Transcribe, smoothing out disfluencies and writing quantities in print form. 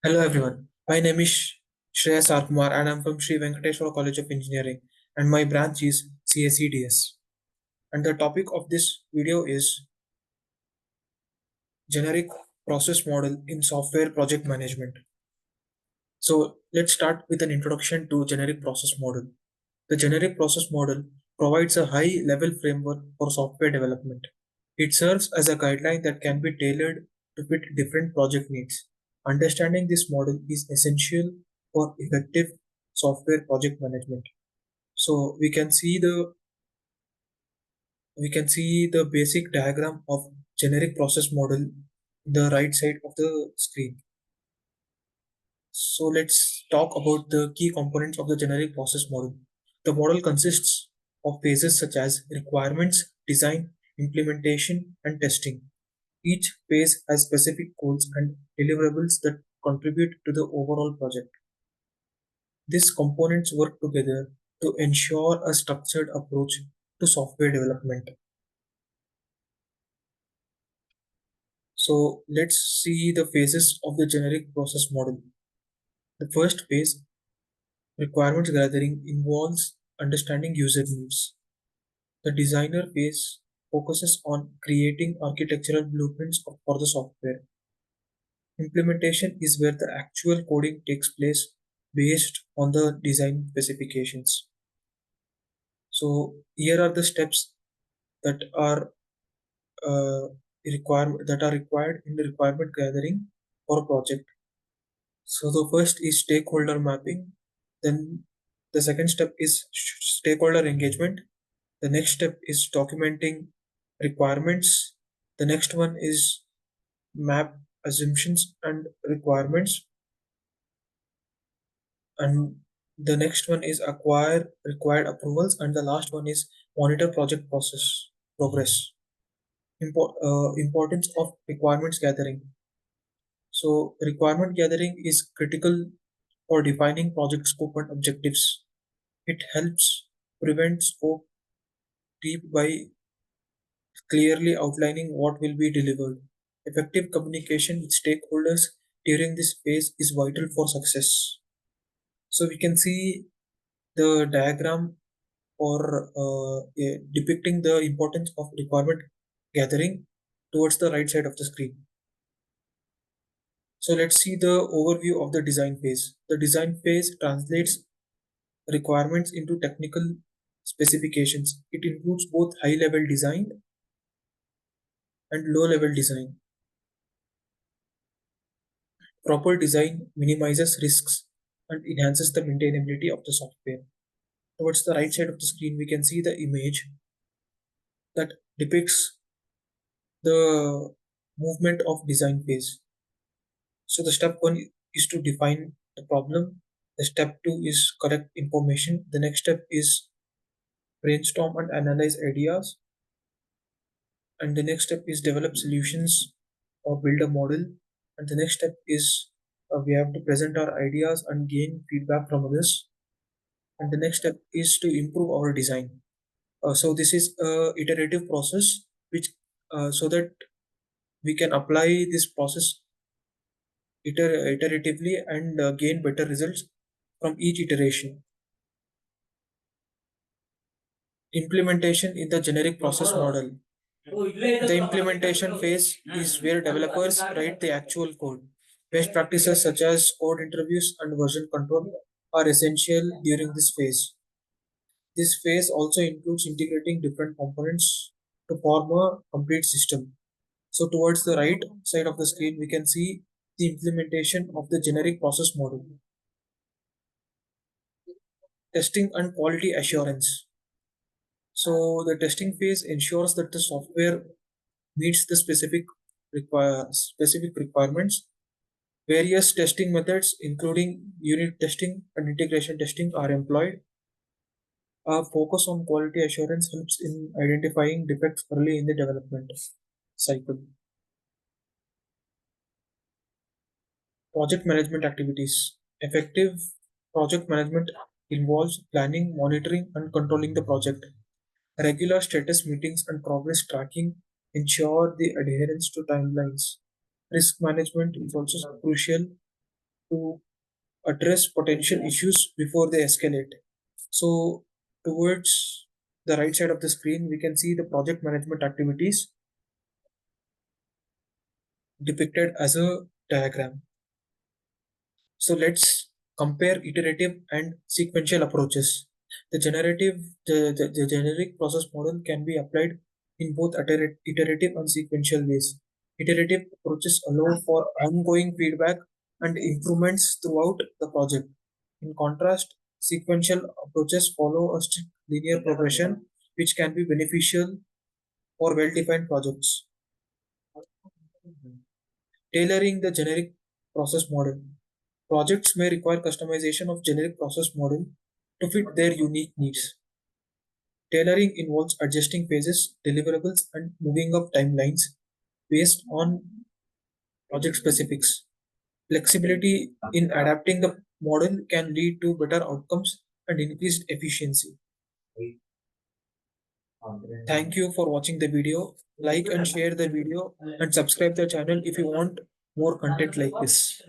Hello everyone. My name is Shreya Sarkumar and I'm from Sri Venkateswara College of Engineering and my branch is CSEDS. And the topic of this video is generic process model in software project management. So let's start with an introduction to generic process model. The generic process model provides a high level framework for software development. It serves as a guideline that can be tailored to fit different project needs. Understanding this model is essential for effective software project management. So we can see the basic diagram of generic process model in the right side of the screen. So let's talk about the key components of the generic process model. The model consists of phases such as requirements, design, implementation, and testing. Each phase has specific goals and deliverables that contribute to the overall project. These components work together to ensure a structured approach to software development. So let's see the phases of the generic process model. The first phase, requirements gathering, involves understanding user needs. The designer phase focuses on creating architectural blueprints for the software. Implementation is where the actual coding takes place based on the design specifications. So here are the steps that are required in the requirement gathering for a project. So the first is stakeholder mapping. Then the second step is stakeholder engagement. The next step is documenting requirements. The next one is map assumptions and requirements. And the next one is acquire required approvals. And the last one is monitor project process progress. Importance of requirements gathering. So requirement gathering is critical for defining project scope and objectives. It helps prevent scope creep by clearly outlining what will be delivered. Effective communication with stakeholders during this phase is vital for success. So we can see the diagram for depicting the importance of requirement gathering towards the right side of the screen. So let's see the overview of the design phase. The design phase translates requirements into technical specifications. It includes both high level design and low level design. Proper design minimizes risks and enhances the maintainability of the software. Towards the right side of the screen, we can see the image that depicts the movement of design phase. So the step one is to define the problem. The step two is collect information. The next step is brainstorm and analyze ideas. And the next step is develop solutions or build a model. And the next step is we have to present our ideas and gain feedback from others. And the next step is to improve our design. So this is a iterative process which so that we can apply this process iteratively and gain better results from each iteration. Implementation in the generic process model. The implementation phase is where developers write the actual code. Best practices such as code interviews and version control are essential during this phase. This phase also includes integrating different components to form a complete system. So towards the right side of the screen, we can see the implementation of the generic process model. Testing and quality assurance. So the testing phase ensures that the software meets the specific requirements. Various testing methods, including unit testing and integration testing, are employed. A focus on quality assurance helps in identifying defects early in the development cycle. Project management activities. Effective project management involves planning, monitoring, and controlling the project. Regular status meetings and progress tracking ensure the adherence to timelines. Risk management is also crucial. to address potential issues before they escalate. So, towards the right side of the screen, we can see the project management activities depicted as a diagram. So let's compare iterative and sequential approaches. The generic process model can be applied in both iterative and sequential ways. Iterative approaches allow for ongoing feedback and improvements throughout the project. In contrast, sequential approaches follow a strict linear progression, which can be beneficial for well-defined projects. Tailoring the generic process model. Projects may require customization of generic process model to fit their unique needs. Tailoring involves adjusting phases, deliverables, and moving up timelines based on project specifics. Flexibility in adapting the model can lead to better outcomes and increased efficiency. Thank you for watching the video. Like and share the video and subscribe the channel if you want more content like this.